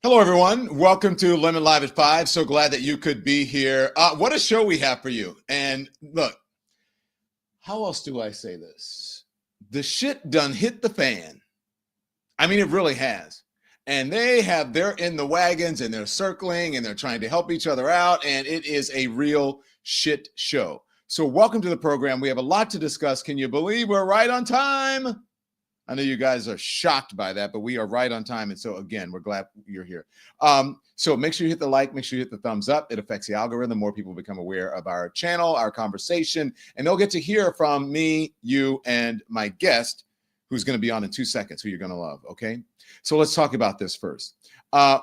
Hello, everyone. Welcome to Lemon Live at 5. So glad that you could be here. What a show we have for you. And look, how else do I say this? The shit done hit the fan. I mean, it really has. And they're in the wagons and they're circling and they're trying to help each other out. And it is a real shit show. So welcome to the program. We have a lot to discuss. Can you believe we're right on time? I know you guys are shocked by that, but we are right on time. And so, again, we're glad you're here. So make sure you hit the like, make sure you hit the thumbs up. It affects the algorithm. More people become aware of our channel, our conversation, and they'll get to hear from me, you, and my guest, who's going to be on in 2 seconds, who you're going to love, okay? So let's talk about this first.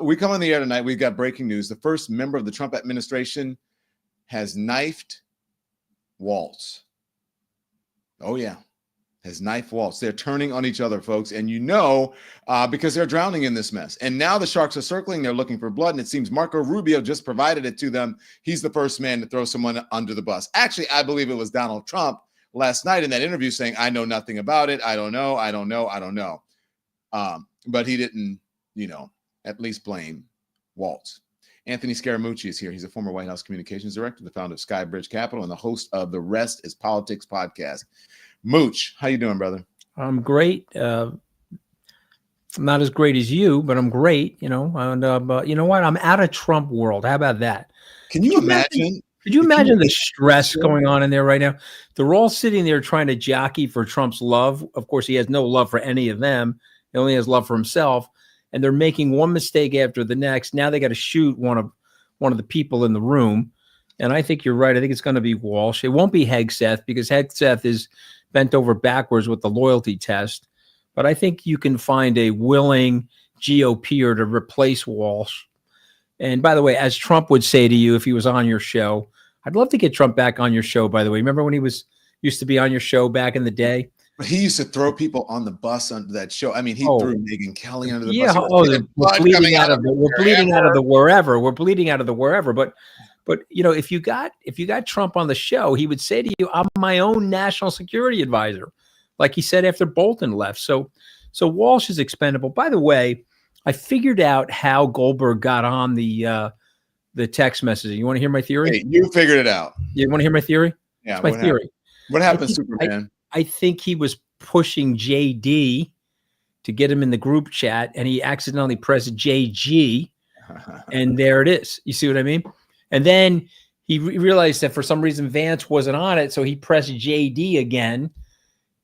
We come on the air tonight. We've got breaking news. The first member of the Trump administration has knifed Waltz. Oh, yeah. Has knife Waltz. They're turning on each other, folks. And because they're drowning in this mess. And now the sharks are circling. They're looking for blood. And it seems Marco Rubio just provided it to them. He's the first man to throw someone under the bus. Actually, I believe it was Donald Trump last night in that interview saying, I know nothing about it. I don't know. But he didn't, at least blame Waltz. Anthony Scaramucci is here. He's a former White House communications director, the founder of Skybridge Capital, and the host of the Rest is Politics podcast. Mooch, how you doing, brother? I'm great. I'm not as great as you, but I'm great. But you know what? I'm out of Trump world. How about that? Can you imagine? Could you imagine the stress going on in there right now? They're all sitting there trying to jockey for Trump's love. Of course, he has no love for any of them. He only has love for himself. And they're making one mistake after the next. Now they got to shoot one of the people in the room. And I think you're right. I think it's going to be Walsh. It won't be Hegseth because Hegseth is bent over backwards with the loyalty test. But I think you can find a willing GOPer to replace Walsh. And by the way, as Trump would say to you if he was on your show, I'd love to get Trump back on your show, by the way. Remember when he used to be on your show back in the day? But he used to throw people on the bus under that show. I mean, he threw Megyn Kelly under the bus. We're bleeding out of the wherever. We're bleeding out of the wherever. But if you got Trump on the show, he would say to you, I'm my own national security advisor, like he said after Bolton left. So Walsh is expendable. By the way, I figured out how Goldberg got on the text messaging. You want to hear my theory? Hey, you figured it out. You want to hear my theory? Yeah. It's my theory. What happened, Superman? I think he was pushing JD to get him in the group chat, and he accidentally pressed JG, and there it is. You see what I mean? And then he realized that for some reason Vance wasn't on it, so he pressed JD again,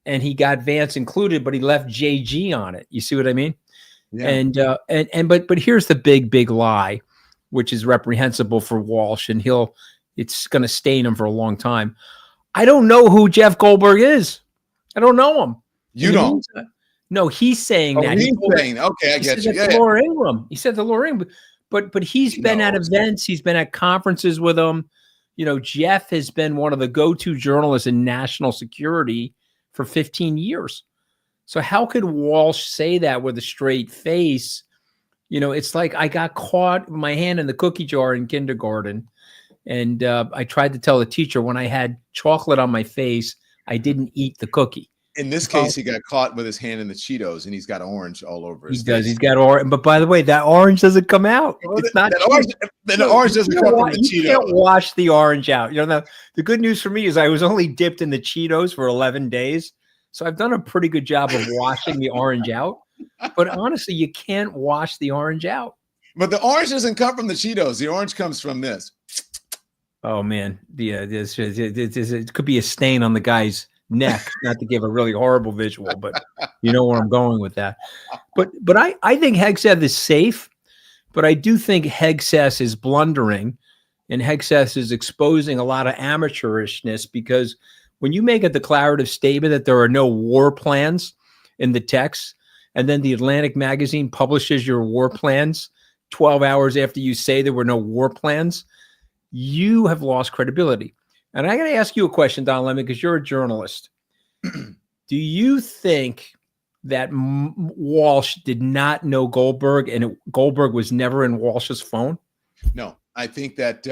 and he got Vance included, but he left JG on it. You see what I mean? Yeah. But here's the big lie, which is reprehensible for Walsh, and it's going to stain him for a long time. I don't know who Jeff Goldberg is. I don't know him. You don't? No, he's saying that. He's saying, okay, I get you. Yeah. Laura Ingraham. He said to Laura Ingraham. But he's been at events. He's been at conferences with them. Jeff has been one of the go-to journalists in national security for 15 years. So how could Walsh say that with a straight face? It's like I got caught with my hand in the cookie jar in kindergarten. And I tried to tell the teacher when I had chocolate on my face, I didn't eat the cookie. In this case, he got caught with his hand in the Cheetos, and he's got orange all over his face. He does. He's got orange. But by the way, that orange doesn't come out. It's not the orange doesn't come from the Cheetos. You can't wash the orange out. The good news for me is I was only dipped in the Cheetos for 11 days. So I've done a pretty good job of washing the orange out. But honestly, you can't wash the orange out. But the orange doesn't come from the Cheetos. The orange comes from this. Oh, man. Yeah, it could be a stain on the guy's neck, not to give a really horrible visual, but you know where I'm going with that. But I think Hegseth is safe, but I do think Hegseth is blundering, and Hegseth is exposing a lot of amateurishness, because when you make a declarative statement that there are no war plans in the text, and then the Atlantic magazine publishes your war plans 12 hours after you say there were no war plans, you have lost credibility. And I got to ask you a question, Don Lemon, because you're a journalist. Do you think that Walsh did not know Goldberg, and Goldberg was never in Walsh's phone? No, I think that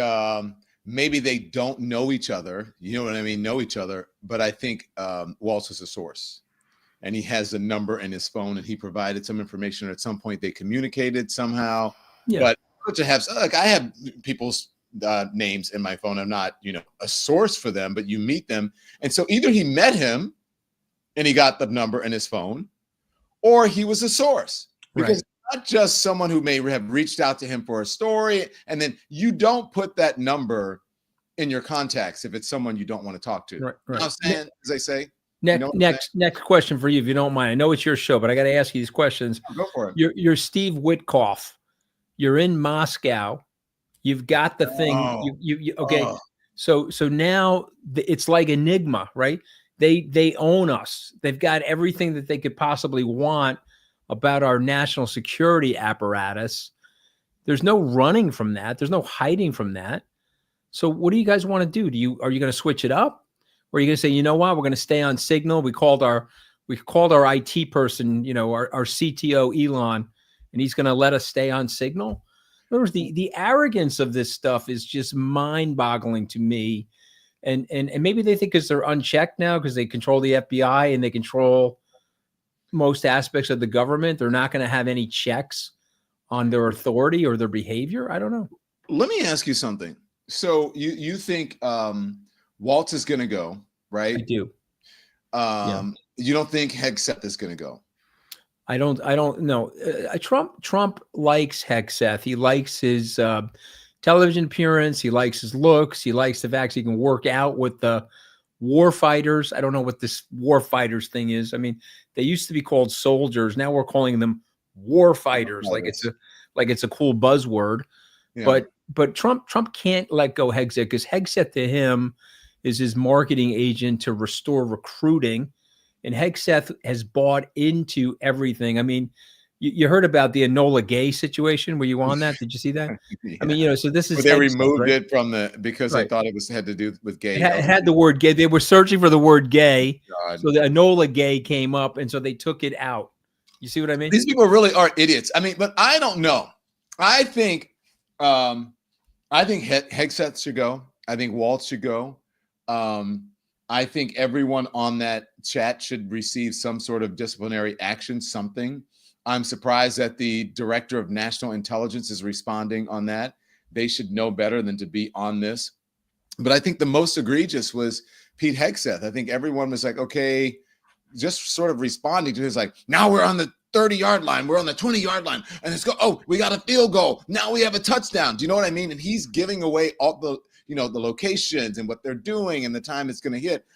maybe they don't know each other. You know what I mean? Know each other. But I think Walsh is a source, and he has a number in his phone, and he provided some information. At some point, they communicated somehow. Yeah. But to have, like, I have people's names in my phone. I'm not, a source for them, but you meet them. And so either he met him and he got the number in his phone, or he was a source, because Right. it's not just someone who may have reached out to him for a story. And then you don't put that number in your contacts if it's someone you don't want to talk to. Right. You know what I'm saying, as they say? Next question for you, if you don't mind. I know it's your show, but I got to ask you these questions. Go for it. You're Steve Witkoff. You're in Moscow. You've got the thing. Okay. Oh. So now it's like Enigma, right? They own us. They've got everything that they could possibly want about our national security apparatus. There's no running from that. There's no hiding from that. So what do you guys want to do? Are you going to switch it up? Or are you going to say, you know what, we're going to stay on Signal? We called our IT person, our CTO Elon, and he's going to let us stay on Signal. In other words, the arrogance of this stuff is just mind-boggling to me. And maybe they think because they're unchecked now, because they control the FBI and they control most aspects of the government, they're not going to have any checks on their authority or their behavior. I don't know. Let me ask you something. So you think Waltz is going to go, right? I do. You don't think Hegseth is going to go? I don't know. Trump likes Hegseth. He likes his television appearance. He likes his looks. He likes the fact he can work out with the war fighters. I don't know what this war fighters thing is. I mean, they used to be called soldiers. Now we're calling them war fighters. Like it's a cool buzzword. Yeah. But Trump can't let go Hegseth, because Hegseth to him is his marketing agent to restore recruiting. And Hegseth has bought into everything. I mean, you heard about the Enola Gay situation. Were you on that? Did you see that? Yeah. I mean, so this is. But they removed it from because they thought it had to do with gay. It had the word gay. They were searching for the word gay. God. So the Enola Gay came up, and so they took it out. You see what I mean? These people really are idiots. I mean, but I don't know. I think Hegseth should go. I think Waltz should go. I think everyone on that chat should receive some sort of disciplinary action, something. I'm surprised that the director of national intelligence is responding on that. They should know better than to be on this. But I think the most egregious was Pete Hegseth. I think everyone was like, okay, just sort of responding to his like, now we're on the 30-yard line. We're on the 20-yard line. And it's oh, we got a field goal. Now we have a touchdown. Do you know what I mean? And he's giving away all the locations and what they're doing and the time it's going to hit.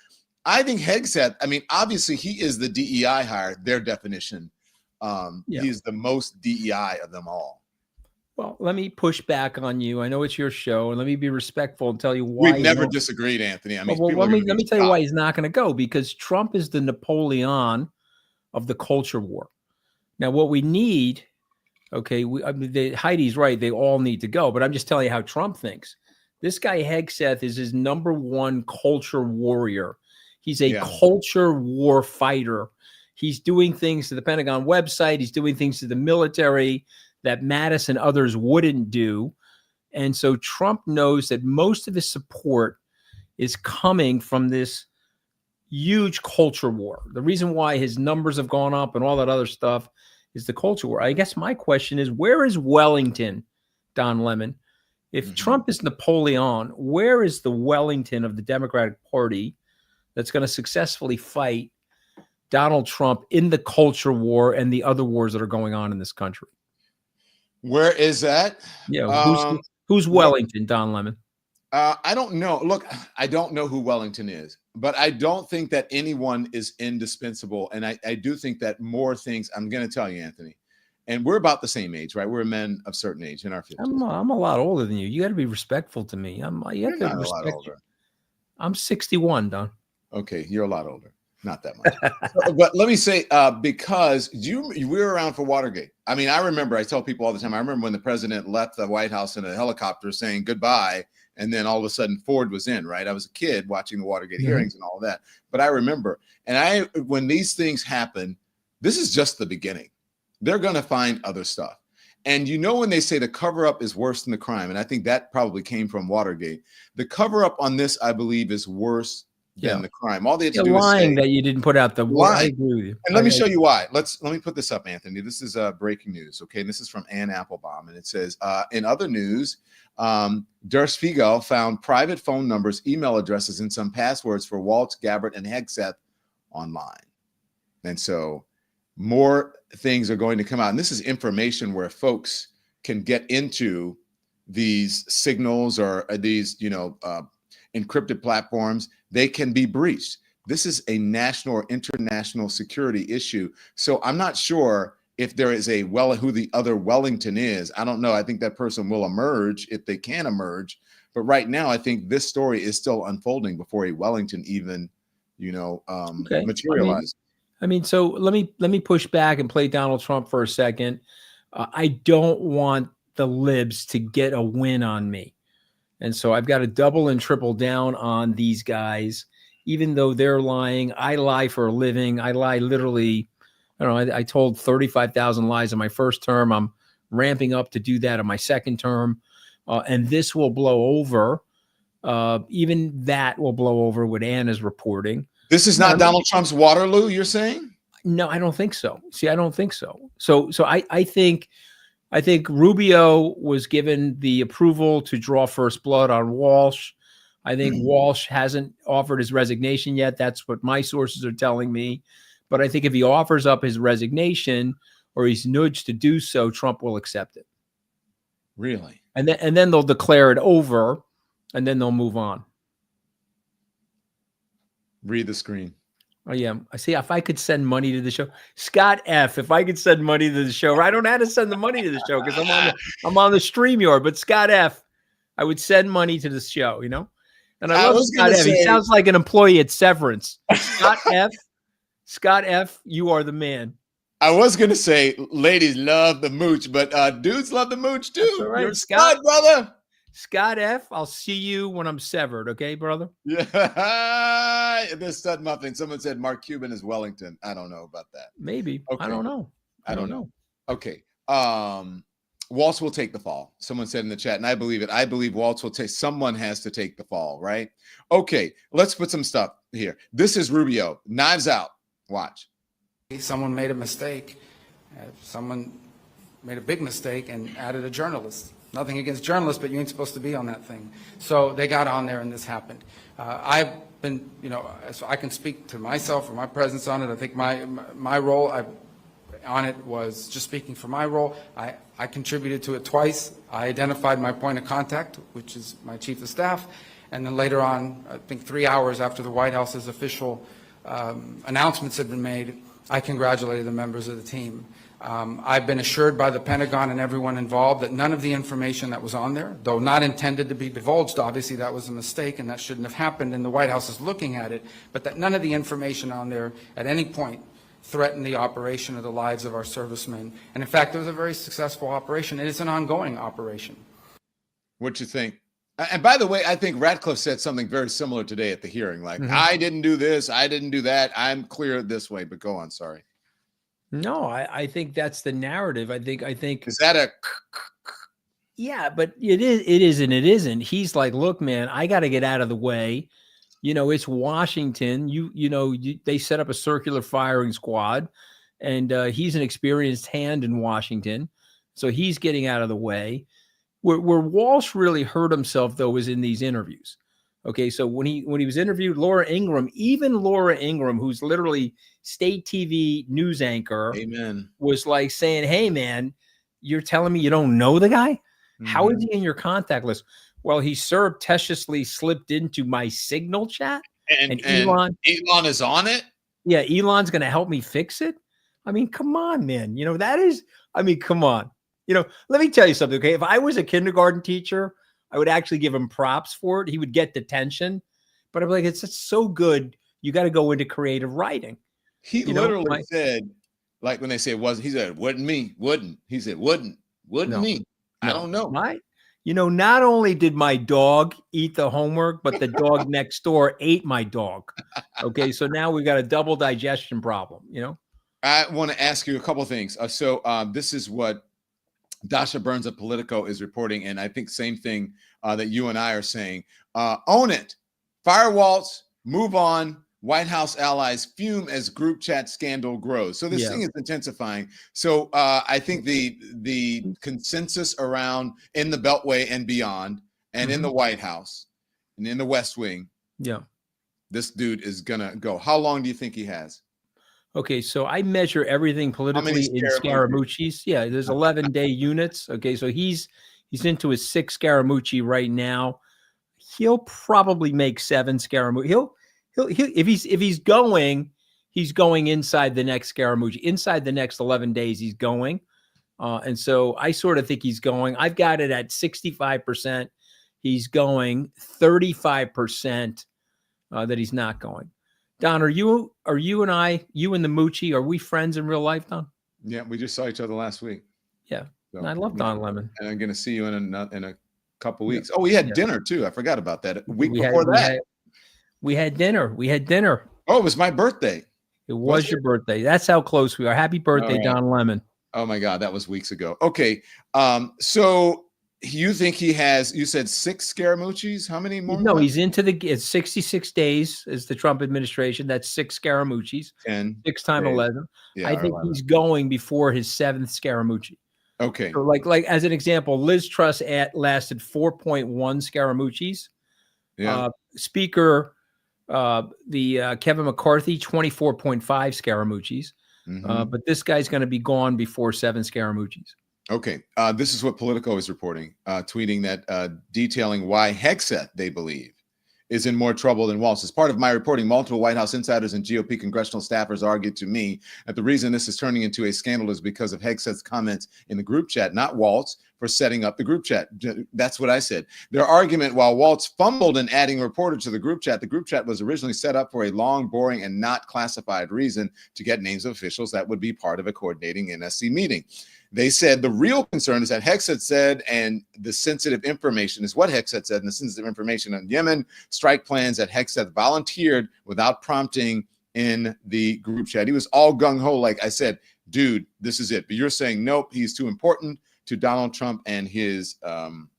I think Hegseth, I mean, obviously he is the DEI hire, their definition. He's the most DEI of them all. Well, let me push back on you. I know it's your show, and let me be respectful and tell you why. We've never disagreed, Anthony. I mean, let me tell you why he's not going to go, because Trump is the Napoleon of the culture war. Now, what we need, Heidi's right, they all need to go, but I'm just telling you how Trump thinks. This guy Hegseth is his number one culture warrior. He's a culture war fighter. He's doing things to the Pentagon website. He's doing things to the military that Mattis and others wouldn't do. And so Trump knows that most of his support is coming from this huge culture war. The reason why his numbers have gone up and all that other stuff is the culture war. I guess my question is, where is Wellington, Don Lemon? If Trump is Napoleon, where is the Wellington of the Democratic Party that's going to successfully fight Donald Trump in the culture war and the other wars that are going on in this country? Where is that? Yeah. Who's Wellington, Don Lemon? I don't know. Look, I don't know who Wellington is, but I don't think that anyone is indispensable. And I do think that more things, I'm going to tell you, Anthony, and we're about the same age, right? We're men of certain age in our 50s. I'm a lot older than you. You got to be respectful to me. You're not a lot older. I'm 61, Don. Okay, you're a lot older. Not that much. But let me say, because we were around for Watergate. I mean, I remember, I tell people all the time, I remember when the president left the White House in a helicopter saying goodbye, and then all of a sudden Ford was in, right? I was a kid watching the Watergate hearings and all of that. But I remember, and when these things happen, this is just the beginning. They're going to find other stuff. And when they say the cover-up is worse than the crime, and I think that probably came from Watergate, the cover-up on this, I believe, is worse than the crime. All they had to You're do is lying say, that you didn't put out the word. I lying. agree with you. And let me show you why. Let me put this up, Anthony. This is breaking news. Okay, and this is from Ann Applebaum, and it says, in other news, Der Spiegel found private phone numbers, email addresses, and some passwords for Waltz, Gabbard, and Hegseth online. And so more things are going to come out. And this is information where folks can get into these signals or these, encrypted platforms. They can be breached. This is a national or international security issue. So I'm not sure if there is who the other Wellington is. I don't know. I think that person will emerge if they can emerge. But right now, I think this story is still unfolding before a Wellington even, materializes. So let me push back and play Donald Trump for a second. I don't want the libs to get a win on me. And so I've got to double and triple down on these guys, even though they're lying. I lie for a living. I lie literally. I don't know. I told 35,000 lies in my first term. I'm ramping up to do that in my second term. And this will blow over. Even that will blow over what Ann is reporting. This is not Donald Trump's Waterloo, you're saying? No, I don't think so. See, I don't think so. So I think Rubio was given the approval to draw first blood on Walsh. I think Walsh hasn't offered his resignation yet. That's what my sources are telling me. But I think if he offers up his resignation or he's nudged to do so, Trump will accept it. Really? And then they'll declare it over, and then they'll move on. Read the screen. Oh, yeah. I see. If I could send money to the show, Scott F., if I could send money to the show, I don't know how to send the money to the show because I'm on the StreamYard. But Scott F., I would send money to the show, And I love Scott F. He sounds like an employee at Severance. Scott F., you are the man. I was going to say ladies love the mooch, but dudes love the mooch too. That's all right. You're Scott, brother. Scott F., I'll see you when I'm severed. Okay, brother? Yeah. This stud muffin. Someone said Mark Cuban is Wellington. I don't know about that. Maybe. Okay. I don't know. I don't know. Okay. Waltz will take the fall. Someone said in the chat, and I believe it. I believe Waltz will take. Someone has to take the fall, right? Okay. Let's put some stuff here. This is Rubio. Knives out. Watch. Someone made a mistake. Someone made a big mistake and added a journalist. Nothing against journalists, but you ain't supposed to be on that thing. So they got on there and this happened. I've been, so I can speak to myself or my presence on it. I think my role on it was just speaking for my role. I contributed to it twice. I identified my point of contact, which is my chief of staff. And then later on, I think 3 hours after the White House's official announcements had been made, I congratulated the members of the team. I've been assured by the Pentagon and everyone involved that none of the information that was on there, though not intended to be divulged, obviously that was a mistake and that shouldn't have happened and the White House is looking at it, but that none of the information on there at any point threatened the operation or the lives of our servicemen. And in fact, it was a very successful operation and it's an ongoing operation. What you think? And by the way, I think Ratcliffe said something very similar today at the hearing, like, I didn't do this, I didn't do that, I'm clear this way, but go on, sorry. No, I think that's the narrative. I think is that a yeah, but it is and it isn't. He's like, look, man, I got to get out of the way. It's Washington. They set up a circular firing squad, and he's an experienced hand in Washington, so he's getting out of the way. Where Walsh really hurt himself though was in these interviews. Okay, so when he was interviewed, Laura Ingraham, who's literally state TV news anchor, Amen, was like saying, "Hey, man, you're telling me you don't know the guy? How is he in your contact list?" Well, he surreptitiously slipped into my Signal chat, and Elon is on it. Yeah, Elon's going to help me fix it. I mean, come on, man. Come on. Let me tell you something. Okay, if I was a kindergarten teacher, I would actually give him props for it. He would get detention, but I'm like, it's so good. You got to go into creative writing. He literally said, like when they say he said, wouldn't me, wouldn't. He said, wouldn't me. I don't know. Not only did my dog eat the homework, but the dog next door ate my dog. Okay, so now we've got a double digestion problem, I want to ask you a couple of things. So this is what Dasha Burns of Politico is reporting, and I think same thing that you and I are saying. Own it. Fire Waltz, Move on. White House allies fume as group chat scandal grows. So this thing is intensifying. So I think the consensus around in the Beltway and beyond, and in the White House, and in the West Wing, this dude is gonna go. How long do you think he has? Okay, so I measure everything politically in Scaramucci's. Yeah, there's 11-day units. Okay, so he's into his 6th Scaramucci right now. He'll probably make 7 Scaramucci. He'll if he's going inside the next Scaramucci. Inside the next 11 days, he's going. And so I sort of think he's going. I've got it at 65%. He's going. 35% that he's not going. Don, are you and I, you and the Moochie, are we friends in real life, Don? Yeah, we just saw each other last week. Yeah, so, I love Don Lemon. And I'm going to see you in a couple weeks. Oh, we had dinner too. I forgot about that. A week before that. We had dinner. Oh, it was my birthday. It was your birthday. That's how close we are. Happy birthday, Don Lemon. Oh my God, that was weeks ago. Okay, so you think he has? You said 6 Scaramucci's. How many more? No, he's into it's 66 days is the Trump administration. That's 6 Scaramucci's. 10. 6 times 11. Yeah, I think 11. He's going before his 7th Scaramucci. Okay. So like as an example, Liz Truss lasted 4.1 Scaramucci's. Yeah. Speaker, Kevin McCarthy, 24.5 Scaramucci's. But this guy's going to be gone before 7 Scaramucci's. Okay. This is what Politico is reporting, tweeting that detailing why Hegseth, they believe, is in more trouble than Waltz. As part of my reporting, multiple White House insiders and GOP congressional staffers argued to me that the reason this is turning into a scandal is because of Hegseth's comments in the group chat, not Waltz, for setting up the group chat. That's what I said. Their argument, while Waltz fumbled in adding a reporter to the group chat was originally set up for a long, boring, and not classified reason to get names of officials that would be part of a coordinating NSC meeting. They said the real concern is that Hegseth said, and the sensitive information is what Hegseth said, and the sensitive information on Yemen strike plans that Hegseth volunteered without prompting in the group chat. He was all gung-ho, like I said, dude, this is it. But you're saying, nope, he's too important to Donald Trump and his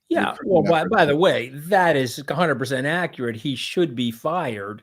yeah, well, by the way, that is 100% accurate. He should be fired.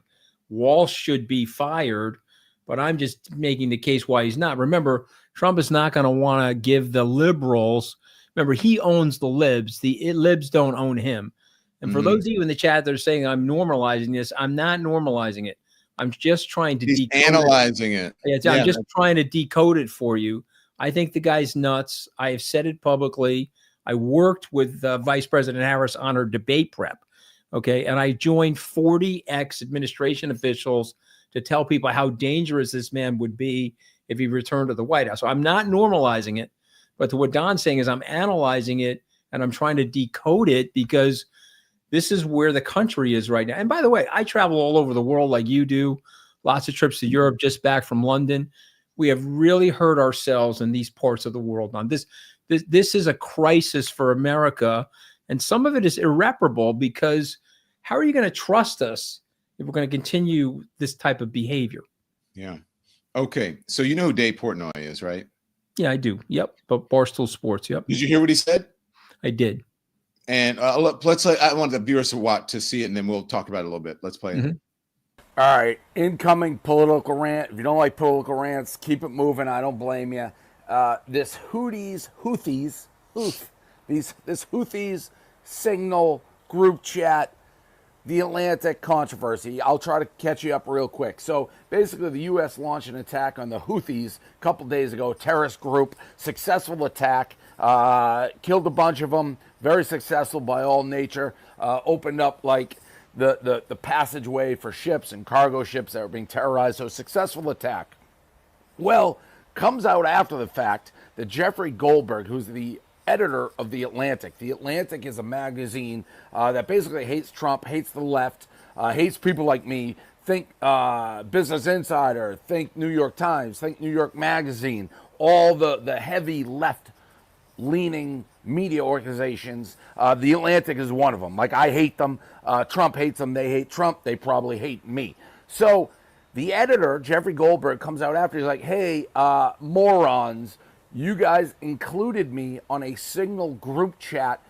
Walsh should be fired. But I'm just making the case why he's not. Remember, Trump is not going to want to give the liberals. Remember, he owns the libs. The libs don't own him. And for those of you in the chat that are saying I'm normalizing this, I'm not normalizing it. I'm just trying to decode analyzing it. Yeah, I'm just trying to decode it for you. I think the guy's nuts. I have said it publicly. I worked with Vice President Harris on her debate prep. Okay. And I joined 40 ex-administration officials to tell people how dangerous this man would be if he returned to the White House. So I'm not normalizing it, but to what Don's saying is I'm analyzing it and I'm trying to decode it because this is where the country is right now. And by the way, I travel all over the world like you do, lots of trips to Europe, just back from London. We have really hurt ourselves in these parts of the world. Now, this is a crisis for America, and some of it is irreparable because how are you going to trust us if we're going to continue this type of behavior? Yeah. Okay. So you know who Dave Portnoy is, right? Yeah, I do. Yep. But Barstool Sports. Yep. Did you hear what he said? I did. And I want the viewers to see it, and then we'll talk about it a little bit. Let's play it. All right. Incoming political rant. If you don't like political rants, keep it moving. I don't blame you. This Houthis Signal group chat, the Atlantic controversy. I'll try to catch you up real quick. So basically the U.S. launched an attack on the Houthis a couple days ago, terrorist group, successful attack, killed a bunch of them, very successful by all nature, opened up like the passageway for ships and cargo ships that were being terrorized. So successful attack. Well, comes out after the fact that Jeffrey Goldberg, who's the editor of The Atlantic. The Atlantic is a magazine that basically hates Trump, hates the left, hates people like me. Think Business Insider, think New York Times, think New York Magazine, all the heavy left-leaning media organizations. The Atlantic is one of them. Like, I hate them. Trump hates them. They hate Trump. They probably hate me. So the editor, Jeffrey Goldberg, comes out after. He's like, hey, morons, you guys included me on a Signal group chat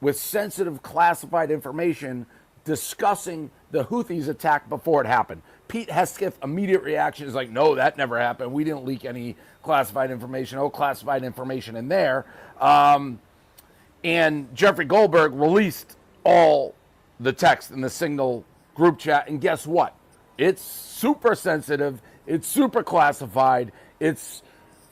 with sensitive classified information discussing the Houthis attack before it happened. Pete Hegseth's immediate reaction is like, no, that never happened. We didn't leak any classified information. No classified information in there. And Jeffrey Goldberg released all the text in the Signal group chat. And guess what? It's super sensitive. It's super classified. It's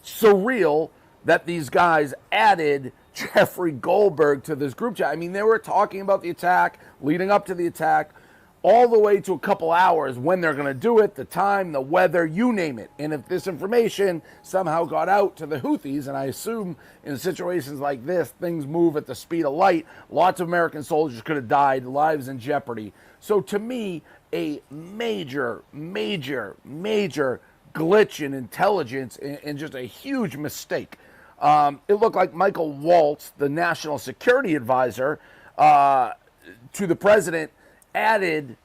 surreal that these guys added Jeffrey Goldberg to this group chat. I mean, they were talking about the attack, leading up to the attack, all the way to a couple hours, when they're going to do it, the time, the weather, you name it. And if this information somehow got out to the Houthis, and I assume in situations like this, things move at the speed of light, lots of American soldiers could have died, lives in jeopardy. So to me, a major, major, major glitch in intelligence and just a huge mistake. It looked like Michael Waltz, the national security advisor to the president, added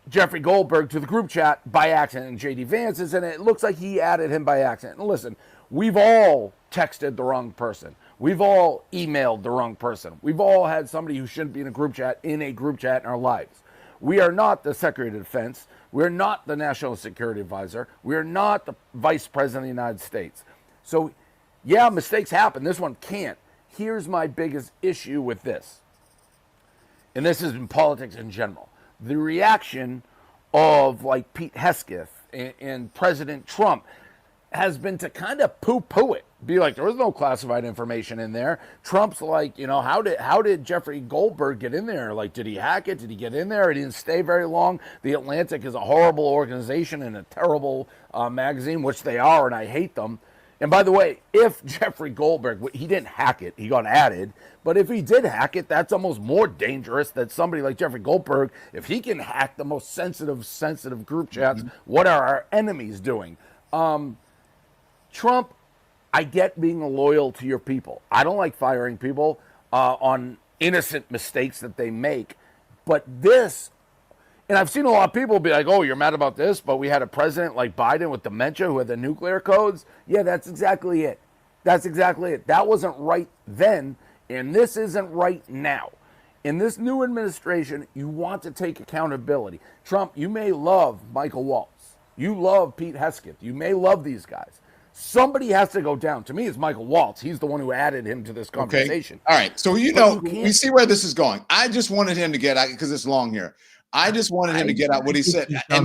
Jeffrey Goldberg to the group chat by accident, and J.D. Vance is in it. It looks like he added him by accident. And listen, we've all texted the wrong person. We've all emailed the wrong person. We've all had somebody who shouldn't be in a group chat in our lives. We are not the Secretary of Defense. We're not the National Security Advisor. We're not the Vice President of the United States. So, yeah, mistakes happen. This one can't. Here's my biggest issue with this. And this is in politics in general. The reaction of like Pete Hegseth and President Trump has been to kind of poo-poo it. Be like, there was no classified information in there. Trump's like, you know, how did Jeffrey Goldberg get in there? Like, did he hack it? Did he get in there? He didn't stay very long. The Atlantic is a horrible organization and a terrible magazine, which they are, and I hate them. And by the way, if Jeffrey Goldberg, he didn't hack it, he got added, but if he did hack it, that's almost more dangerous than somebody like Jeffrey Goldberg. If he can hack the most sensitive group chats, what are our enemies doing? Trump, I get being loyal to your people. I don't like firing people on innocent mistakes that they make, but this, and I've seen a lot of people be like, oh, you're mad about this, but we had a president like Biden with dementia who had the nuclear codes. Yeah, that's exactly it. That's exactly it. That wasn't right then, and this isn't right now. In this new administration, you want to take accountability. Trump, you may love Michael Waltz. You love Pete Hegseth. You may love these guys. Somebody has to go down. To me, it's Michael Waltz. He's the one who added him to this conversation. Okay. All right. So, we see where this is going. I just wanted him to get out, because it's long here. I just wanted him to get out what he said. And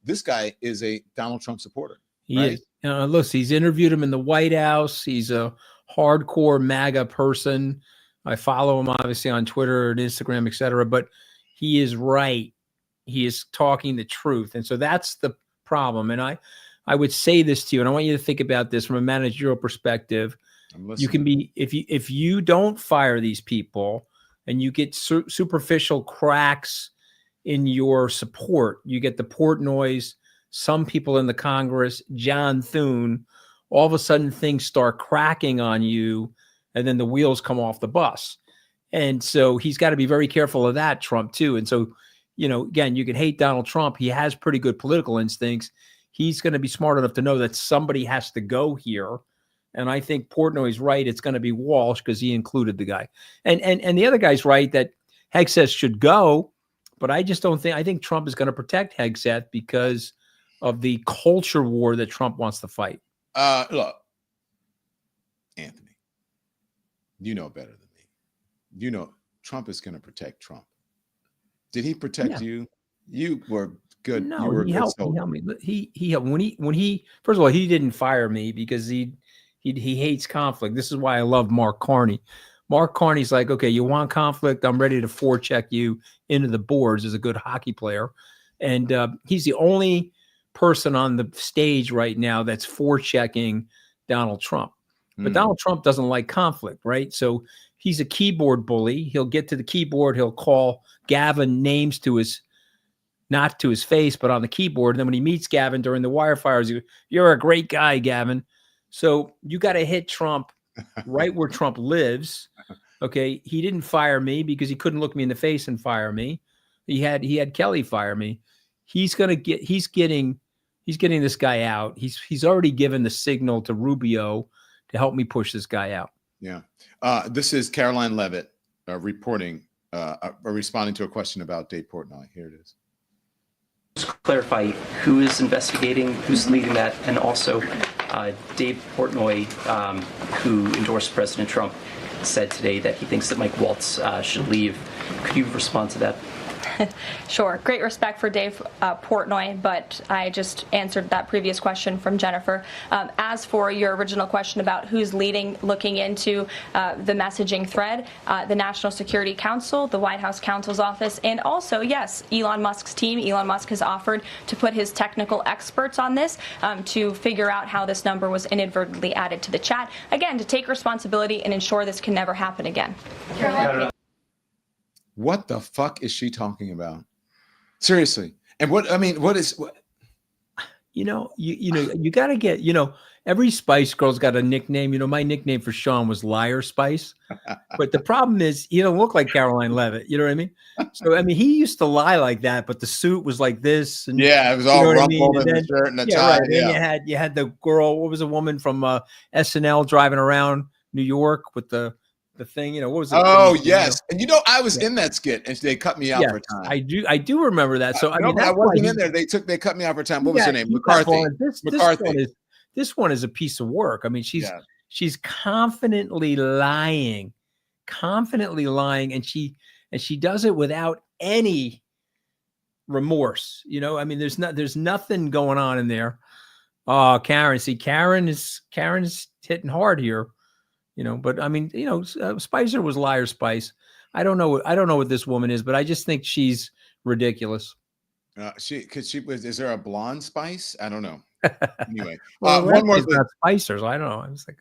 this guy is a Donald Trump supporter. He is. Look, he's interviewed him in the White House. He's a hardcore MAGA person. I follow him obviously on Twitter and Instagram, etc. But he is right. He is talking the truth. And so that's the problem. And I would say this to you, and I want you to think about this from a managerial perspective. You can be, if you don't fire these people and you get superficial cracks in your support, you get the Portnoys, some people in the Congress, John Thune, all of a sudden things start cracking on you, and then the wheels come off the bus. And so he's got to be very careful of that, Trump, too. And so, again, you can hate Donald Trump. He has pretty good political instincts. He's going to be smart enough to know that somebody has to go here. And I think Portnoy's right. It's going to be Walsh, because he included the guy. And the other guy's right that Hegseth should go. But I just don't think, I think Trump is going to protect Hegseth because of the culture war that Trump wants to fight. Look, Anthony, you know better than me. You know, Trump is going to protect Trump. Did he protect you? You were good. No, you were he helped me. He helped when he first of all, he didn't fire me because he hates conflict. This is why I love Mark Carney. Mark Carney's like, okay, you want conflict? I'm ready to forecheck you into the boards as a good hockey player. And he's the only person on the stage right now that's forechecking Donald Trump. But Donald Trump doesn't like conflict, right? So he's a keyboard bully. He'll get to the keyboard. He'll call Gavin names to his, not to his face, but on the keyboard. And then when he meets Gavin during the wire fires, you're a great guy, Gavin. So you got to hit Trump right where Trump lives. Okay. He didn't fire me because he couldn't look me in the face and fire me. He had Kelly fire me. He's getting this guy out. He's already given the signal to Rubio to help me push this guy out. Yeah. This is Caroline Levitt reporting responding to a question about Dave Portnoy. Here it is. Just clarify who is investigating, who's leading that, and also Dave Portnoy, who endorsed President Trump, said today that he thinks that Mike Waltz should leave. Could you respond to that? Sure. Great respect for Dave Portnoy, but I just answered that previous question from Jennifer. As for your original question about who's looking into the messaging thread, the National Security Council, the White House counsel's office, and also, yes, Elon Musk's team. Elon Musk has offered to put his technical experts on this to figure out how this number was inadvertently added to the chat. Again, to take responsibility and ensure this can never happen again. What the fuck is she talking about? Seriously. And what You know, you got to get, every Spice Girl's got a nickname. My nickname for Sean was Liar Spice. But the problem is, you don't look like Caroline Leavitt. You know what I mean? So, he used to lie like that, but the suit was like this. And, yeah, it was all rumpled in the shirt and the tie. Right. Yeah. Then you had the girl, what was a woman from SNL driving around New York with the thing, what was it? Oh, yes. And I was in that skit and they cut me out for time. I do remember that. So I wasn't in there. They cut me out for time. What was her name? McCarthy. This one is a piece of work. She's confidently lying, and she does it without any remorse. There's nothing going on in there. Oh, Karen. See, Karen is hitting hard here. But Spicer was Liar Spice. I don't know what this woman is, but I just think she's ridiculous. Is there a blonde Spice? I don't know. Anyway, well, one more thing. Not Spicers. I don't know. I was like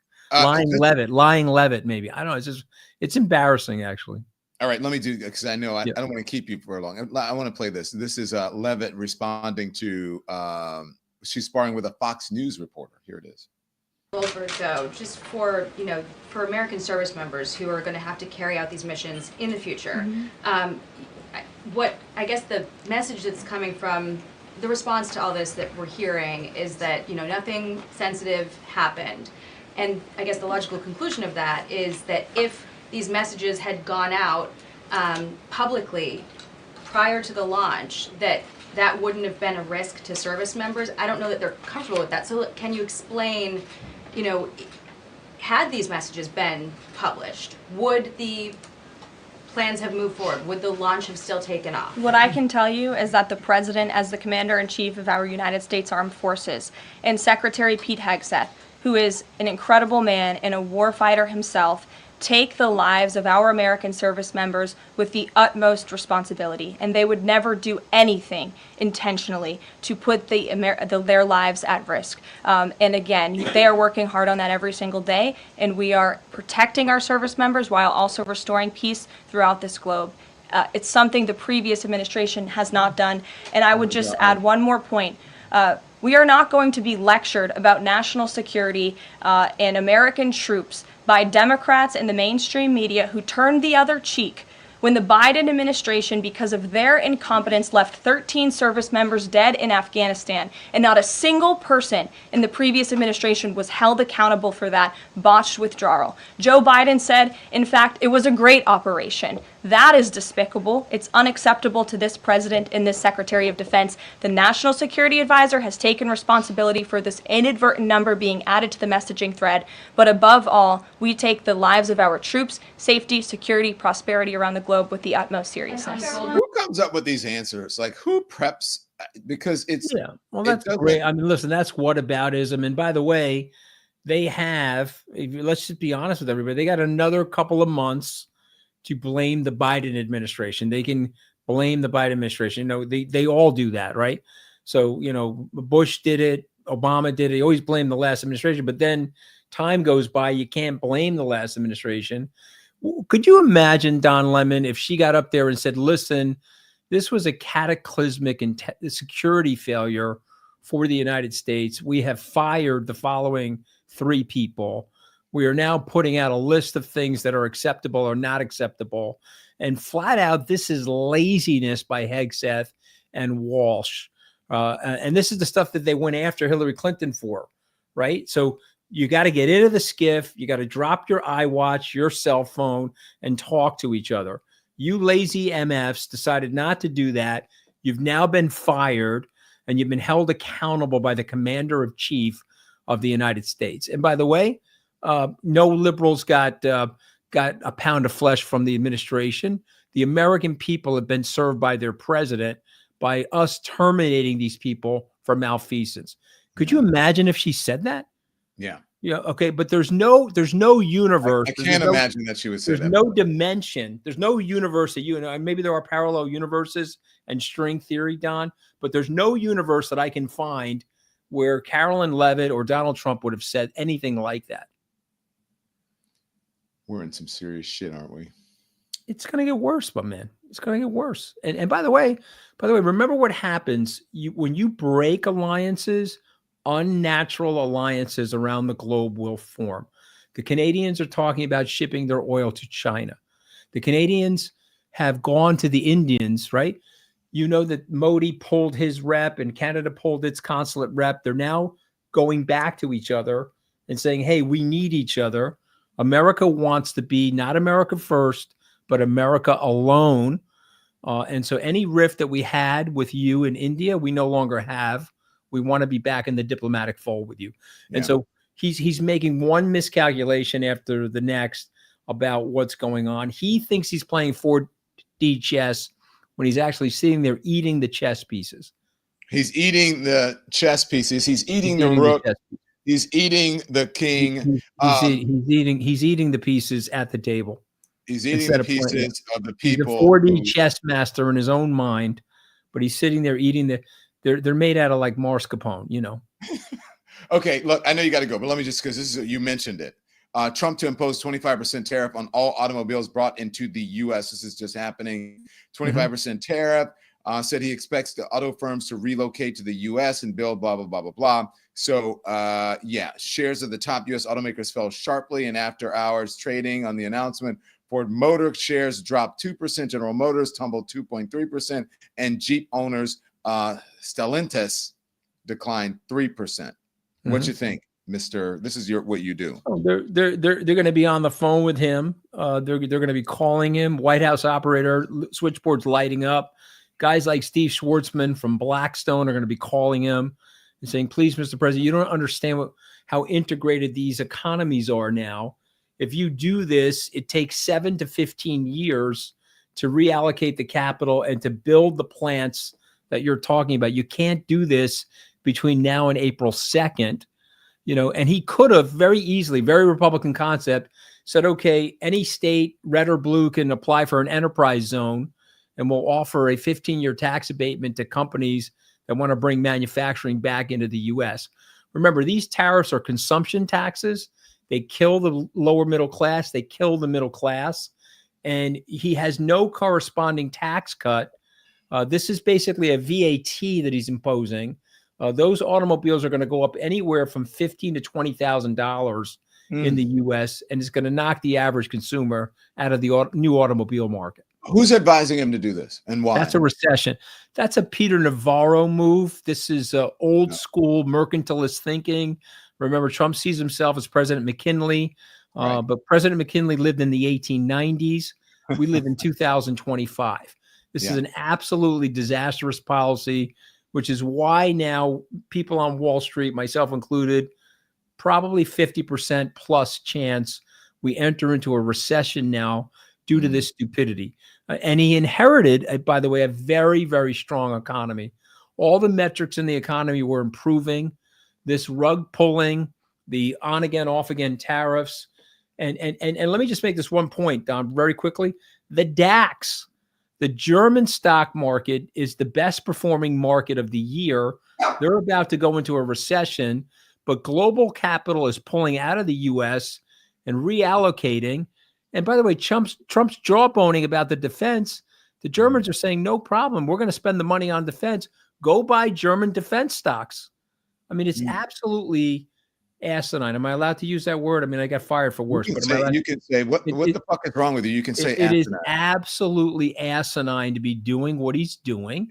lying Levitt, maybe. I don't know. It's embarrassing, actually. All right, let me do, because I know I don't want to keep you for long. I want to play this. This is Levitt responding to, she's sparring with a Fox News reporter. Here it is. Goldberg, though, just for American service members who are going to have to carry out these missions in the future, what I guess the message that's coming from the response to all this that we're hearing is that nothing sensitive happened, and I guess the logical conclusion of that is that if these messages had gone out publicly prior to the launch, that wouldn't have been a risk to service members. I don't know that they're comfortable with that. So can you explain? Had these messages been published, would the plans have moved forward? Would the launch have still taken off? What I can tell you is that the President, as the Commander-in-Chief of our United States Armed Forces, and Secretary Pete Hegseth, who is an incredible man and a warfighter himself, take the lives of our American service members with the utmost responsibility, and they would never do anything intentionally to put their lives at risk. And again, they are working hard on that every single day, and we are protecting our service members while also restoring peace throughout this globe. It's something the previous administration has not done. And I would just add one more point. We are not going to be lectured about national security and American troops by Democrats and the mainstream media who turned the other cheek when the Biden administration, because of their incompetence, left 13 service members dead in Afghanistan, and not a single person in the previous administration was held accountable for that botched withdrawal. Joe Biden said, in fact, it was a great operation. That is despicable. It's unacceptable to this president and this Secretary of Defense. The National Security Advisor has taken responsibility for this inadvertent number being added to the messaging thread. But above all, we take the lives of our troops, safety, security, prosperity around the globe with the utmost seriousness. Who comes up with these answers? Like, who preps? Because it's... Yeah, well, that's great. I mean, listen, that's whataboutism. And by the way, they have, let's just be honest with everybody, they got another couple of months to blame the Biden administration. They can blame the Biden administration. They all do that, right? So, Bush did it, Obama did it. They always blame the last administration, but then time goes by, you can't blame the last administration. Could you imagine Don Lemon if she got up there and said, listen, this was a cataclysmic security failure for the United States. We have fired the following 3 people. We are now putting out a list of things that are acceptable or not acceptable. And flat out, this is laziness by Hegseth and Walsh. And this is the stuff that they went after Hillary Clinton for, right? So you got to get into the skiff. You got to drop your iWatch, your cell phone, and talk to each other. You lazy MFs decided not to do that. You've now been fired, and you've been held accountable by the commander in chief of the United States. And by the way, no liberals got a pound of flesh from the administration. The American people have been served by their president by us terminating these people for malfeasance. Could you imagine if she said that? Yeah. Yeah. Okay. But there's no universe. I can't imagine that she would say there's that. no dimension. There's no universe that maybe there are parallel universes and string theory, Don, but there's no universe that I can find where Carolyn Levitt or Donald Trump would have said anything like that. We're in some serious shit, aren't we? It's going to get worse, my man. It's going to get worse. And by the way, remember what happens when you break alliances. Unnatural alliances around the globe will form. The Canadians are talking about shipping their oil to China. The Canadians have gone to the Indians, right? You know that Modi pulled his rep and Canada pulled its consulate rep. They're now going back to each other and saying, hey, we need each other. America wants to be not America first, but America alone. And so any rift that we had with you in India, we no longer have. We want to be back in the diplomatic fold with you. And so he's making one miscalculation after the next about what's going on. He thinks he's playing 4D chess when he's actually sitting there eating the chess pieces. He's eating the chess pieces. He's eating the rook. He's eating the king. He's eating the pieces at the table. He's eating the pieces of the people. He's a 4D chess master in his own mind, but he's sitting there eating the. They're made out of like mascarpone, you know. Okay, look, I know you got to go, but let me just, because this is, you mentioned it. Trump to impose 25% tariff on all automobiles brought into the U.S. This is just happening. 25% tariff. Said he expects the auto firms to relocate to the U.S. and build blah, blah, blah, blah, blah. So, shares of the top U.S. automakers fell sharply in after-hours trading on the announcement. Ford Motor shares dropped 2%. General Motors tumbled 2.3%. And Jeep owners Stellantis declined 3%. What you think, Mr.? This is what you do. Oh, they're going to be on the phone with him. They're going to be calling him. White House operator switchboards lighting up. Guys like Steve Schwartzman from Blackstone are going to be calling him and saying, "Please, Mr. President, you don't understand how integrated these economies are now. If you do this, it takes 7 to 15 years to reallocate the capital and to build the plants that you're talking about. You can't do this between now and April 2nd, and he could have very easily, very Republican concept, said, okay, any state, red or blue, can apply for an enterprise zone and we'll offer a 15-year tax abatement to companies that want to bring manufacturing back into the U.S. Remember, these tariffs are consumption taxes. They kill the lower middle class. They kill the middle class. And he has no corresponding tax cut. This is basically a VAT that he's imposing. Those automobiles are going to go up anywhere from $15,000 to $20,000 in the U.S., and it's going to knock the average consumer out of the new automobile market. Who's advising him to do this, and why? That's a recession. That's a Peter Navarro move. This is old school mercantilist thinking. Remember, Trump sees himself as President McKinley, but President McKinley lived in the 1890s. We live in 2025. This is an absolutely disastrous policy, which is why now people on Wall Street, myself included, probably 50% plus chance we enter into a recession now due to this stupidity. And he inherited, by the way, a very, very strong economy. All the metrics in the economy were improving. This rug pulling, the on again, off again tariffs. And let me just make this one point, Don, very quickly. The DAX, the German stock market, is the best performing market of the year. They're about to go into a recession, but global capital is pulling out of the U.S. and reallocating. And by the way, Trump's jawboning about the defense. The Germans are saying, no problem. We're going to spend the money on defense. Go buy German defense stocks. I mean, it's absolutely asinine. Am I allowed to use that word? I mean, I got fired for worse. You can say, what the fuck is wrong with you? You can say it is absolutely asinine to be doing what he's doing.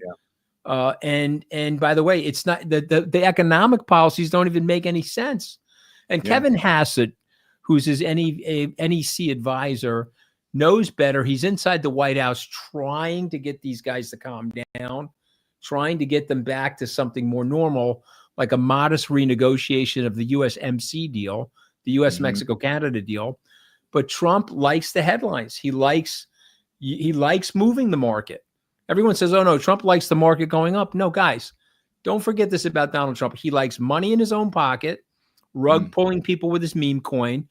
Yeah. And by the way, it's not the economic policies don't even make any sense. And Kevin Hassett, who's his NEC advisor, knows better. He's inside the White House trying to get these guys to calm down, trying to get them back to something more normal, like a modest renegotiation of the USMC deal, the US-Mexico-Canada deal. But Trump likes the headlines. He likes moving the market. Everyone says, oh, no, Trump likes the market going up. No, guys, don't forget this about Donald Trump. He likes money in his own pocket, rug pulling people with his meme coin,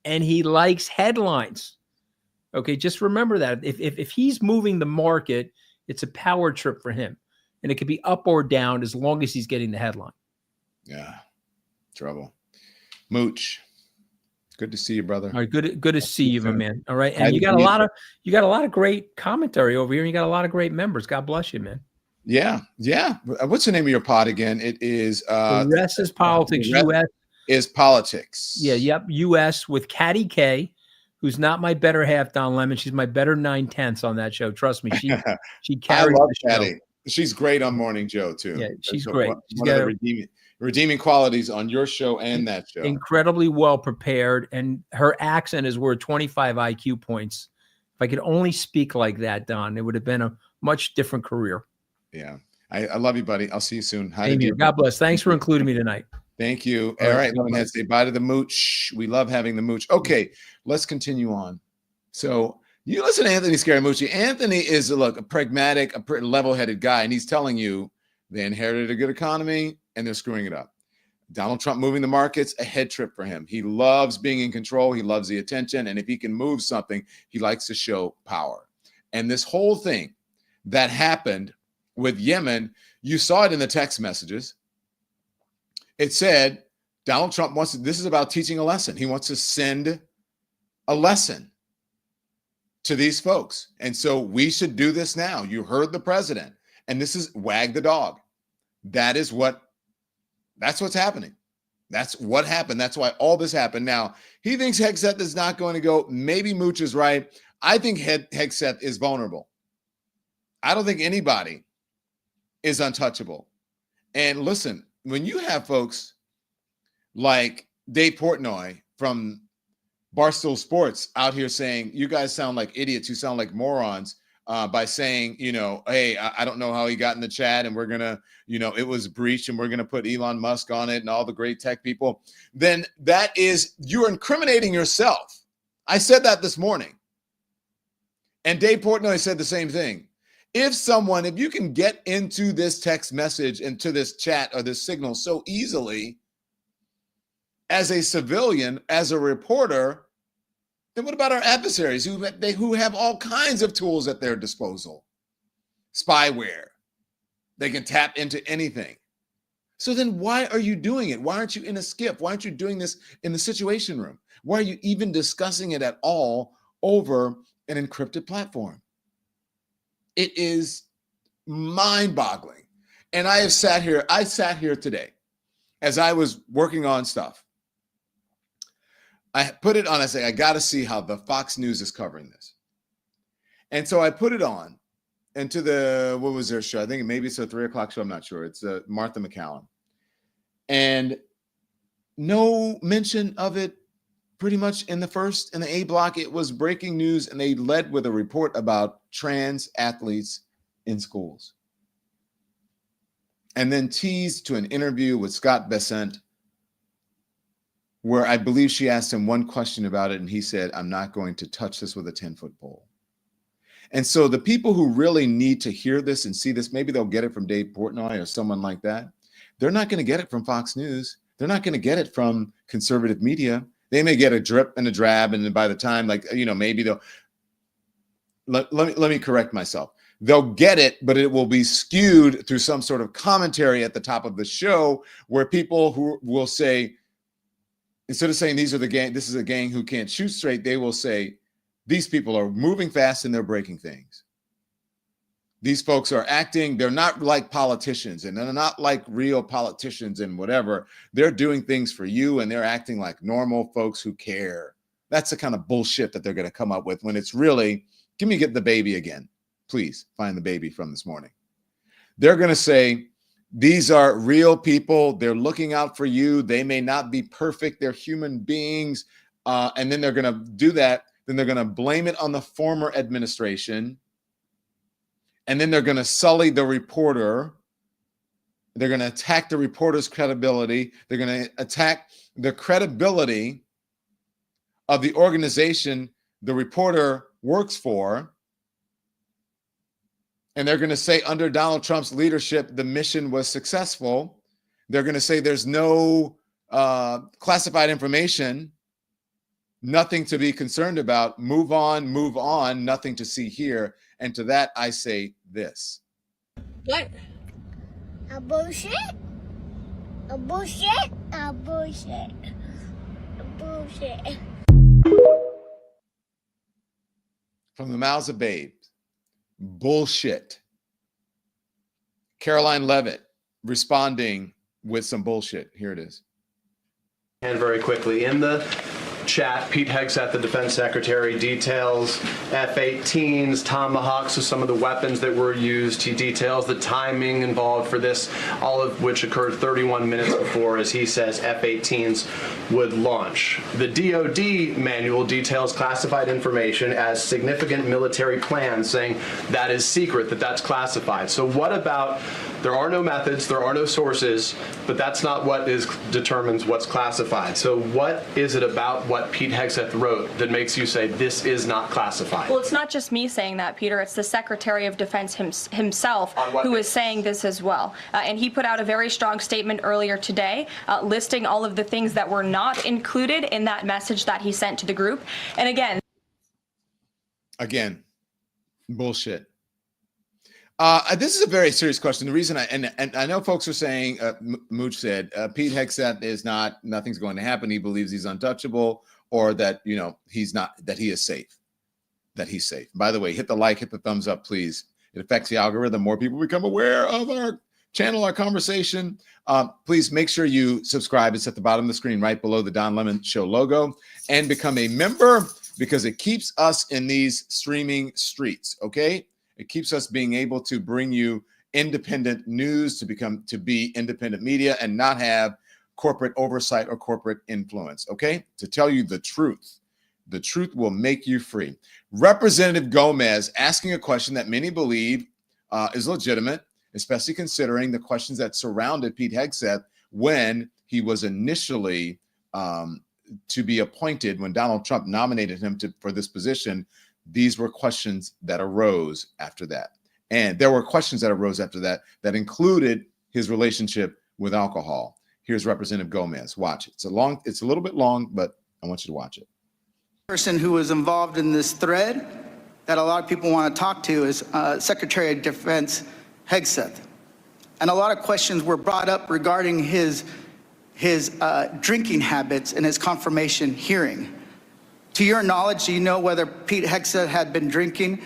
and he likes headlines. Okay, just remember that. If he's moving the market, it's a power trip for him. And it could be up or down as long as he's getting the headline. Yeah, trouble. Mooch, good to see you, brother. All right, good to see you, my man. All right, and you got a lot of great commentary over here. And you got a lot of great members. God bless you, man. Yeah. What's the name of your pod again? It is the rest is politics. US is politics. Yeah, yep. US with Caddy K, who's not my better half, Don Lemon. She's my better 9/10 on that show. Trust me, she carries the show. Caddy. She's great on Morning Joe too. Yeah, she's great. One of the redeeming qualities on your show and that show. Incredibly well prepared, and her accent is worth 25 IQ points. If I could only speak like that, Don, it would have been a much different career. Yeah. I love you, buddy. I'll see you soon. Hi, God bless. Thanks for including me tonight. Thank you. All right. Let's say bye to the mooch. We love having the mooch. Okay. Let's continue on. So you listen to Anthony Scaramucci. Anthony is a pragmatic, a level-headed guy, and he's telling you they inherited a good economy and they're screwing it up. Donald Trump moving the markets, a head trip for him. He loves being in control. He loves the attention. And if he can move something, he likes to show power. And this whole thing that happened with Yemen, you saw it in the text messages. It said Donald Trump this is about teaching a lesson. He wants to send a lesson to these folks. And so we should do this now. You heard the president. And this is wag the dog. That's what's happening. That's what happened. That's why all this happened. Now, he thinks Hegseth is not going to go. Maybe Mooch is right. I think Hegseth is vulnerable. I don't think anybody is untouchable. And listen, when you have folks like Dave Portnoy from Barstool Sports out here saying, you guys sound like idiots, you sound like morons, by saying, hey, I don't know how he got in the chat and we're going to, it was breached and we're going to put Elon Musk on it and all the great tech people, then you're incriminating yourself. I said that this morning. And Dave Portnoy said the same thing. If you can get into this text message, into this chat or this signal so easily as a civilian, as a reporter, then what about our adversaries who have all kinds of tools at their disposal? Spyware. They can tap into anything. So then why are you doing it? Why aren't you in a skip? Why aren't you doing this in the Situation Room? Why are you even discussing it at all over an encrypted platform? It is mind-boggling. And I sat here today as I was working on stuff. I put it on, I say, I got to see how the Fox News is covering this. And so I put it on into what was their show? I think maybe it's a 3:00 show. I'm not sure. It's Martha McCallum. And no mention of it pretty much in the A block. It was breaking news, and they led with a report about trans athletes in schools. And then teased to an interview with Scott Bessent, where I believe she asked him one question about it, and he said, I'm not going to touch this with a 10-foot pole. And so the people who really need to hear this and see this, maybe they'll get it from Dave Portnoy or someone like that. They're not going to get it from Fox News. They're not going to get it from conservative media. They may get a drip and a drab, and then by the time, maybe they'll let me correct myself. They'll get it, but it will be skewed through some sort of commentary at the top of the show where people who will say, instead of saying this is a gang who can't shoot straight, they will say, these people are moving fast and they're breaking things. These folks are acting, they're not like politicians, and they're not like real politicians and whatever. They're doing things for you, and they're acting like normal folks who care. That's the kind of bullshit that they're going to come up with when it's really, get the baby again. Please find the baby from this morning. They're going to say, these are real people. They're looking out for you. They may not be perfect. They're human beings. And then they're going to do that then they're going to blame it on the former administration, and then they're going to sully the reporter. They're going to attack the reporter's credibility. They're going to attack the credibility of the organization the reporter works for. And they're going to say under Donald Trump's leadership, the mission was successful. They're going to say there's no classified information, nothing to be concerned about. Move on, nothing to see here. And to that, I say this. What? A bullshit? A bullshit? A bullshit. A bullshit. From the mouths of babes. Bullshit. Caroline Levitt responding with some bullshit. Here it is. And very quickly, in the chat, Pete Hegseth, the defense secretary, details F-18s, Tomahawks, so some of the weapons that were used. He details the timing involved for this, all of which occurred 31 minutes before, as he says, F-18s would launch. The DoD manual details classified information as significant military plans, saying that is secret, that's classified. So what about, there are no methods, there are no sources, but that's not what determines what's classified. So what is it about what Pete Hegseth wrote that makes you say this is not classified? Well, it's not just me saying that, Peter. It's the Secretary of Defense himself who is saying this as well. And he put out a very strong statement earlier today listing all of the things that were not included in that message that he sent to the group. And again, bullshit. This is a very serious question. The reason I know folks are saying, Mooch said, Pete Hegseth is nothing's going to happen. He believes he's untouchable, or that, he's not, that he is safe, that he's safe. By the way, hit the like, hit the thumbs up, please. It affects the algorithm. More people become aware of our channel, our conversation. Please make sure you subscribe. It's at the bottom of the screen, right below the Don Lemon Show logo, and become a member, because it keeps us in these streaming streets. Okay. It keeps us being able to bring you independent news, to be independent media and not have corporate oversight or corporate influence. Okay. To tell you the truth. The truth will make you free. Representative Gomez asking a question that many believe is legitimate, especially considering the questions that surrounded Pete Hegseth when he was initially to be appointed, when Donald Trump nominated him for this position. These were questions that arose after that. And there were questions that arose after that that included his relationship with alcohol. Here's Representative Gomez. Watch it. It's a little bit long, but I want you to watch it. Person who was involved in this thread that a lot of people want to talk to is Secretary of Defense Hegseth. And a lot of questions were brought up regarding his drinking habits in his confirmation hearing. To your knowledge, do you know whether Pete Hegseth had been drinking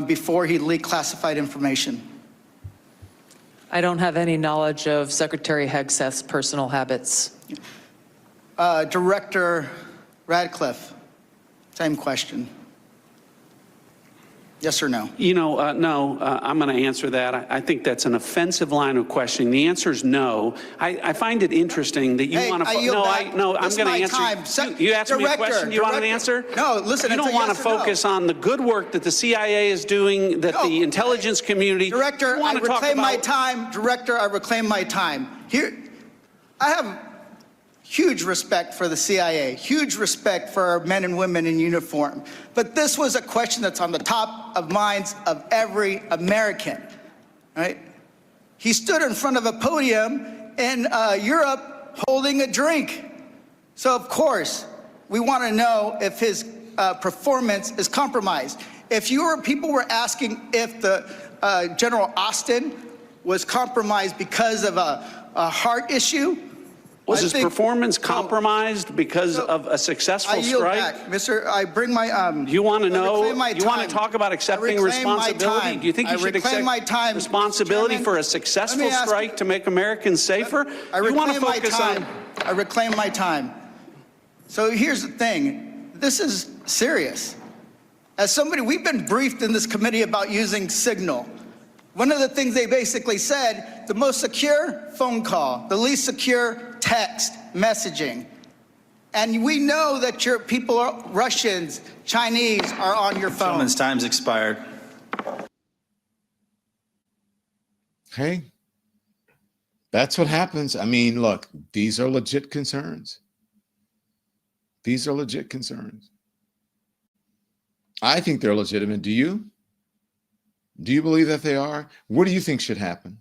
before he leaked classified information? I don't have any knowledge of Secretary Hegseth's personal habits. Director Radcliffe, same question. Yes or no? No, I'm going to answer that. I think that's an offensive line of questioning. The answer is no. I find it interesting that you want to. I'm going to answer. You asked me a question. You want an answer? No, listen. You don't want to focus on the good work that the CIA is doing, that the intelligence community. Director, I reclaim my time. Director, I reclaim my time. Here, I have huge respect for the CIA, huge respect for our men and women in uniform. But this was a question that's on the top of minds of every American, right? He stood in front of a podium in Europe holding a drink. So of course, we want to know if his performance is compromised. People were asking if the General Austin was compromised because of a heart issue. Was his performance compromised because of a successful strike? Back. Mister, I bring my you want to know? You want to talk about accepting responsibility? Do you think you should accept responsibility for a successful strike to make Americans safer? You want to focus on? I reclaim my time. So here's the thing. This is serious. As somebody, we've been briefed in this committee about using Signal. One of the things they basically said, the most secure phone call, the least secure text messaging. And we know that your people, are Russians, Chinese, are on your phone. Gentleman's time's expired. Hey, that's what happens. I mean, look, these are legit concerns. These are legit concerns. I think they're legitimate. Do you? Do you believe that they are? What do you think should happen?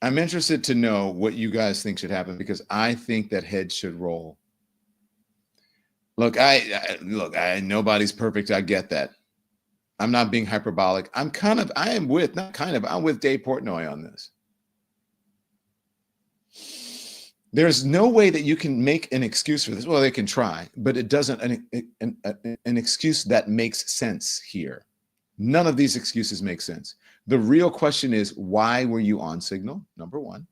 I'm interested to know what you guys think should happen, because I think that heads should roll. Look, nobody's perfect. I get that. I'm not being hyperbolic. I'm with Dave Portnoy on this. There's no way that you can make an excuse for this. Well, they can try, but it doesn't, an excuse that makes sense here. None of these excuses make sense. The real question is, why were you on Signal? Number one.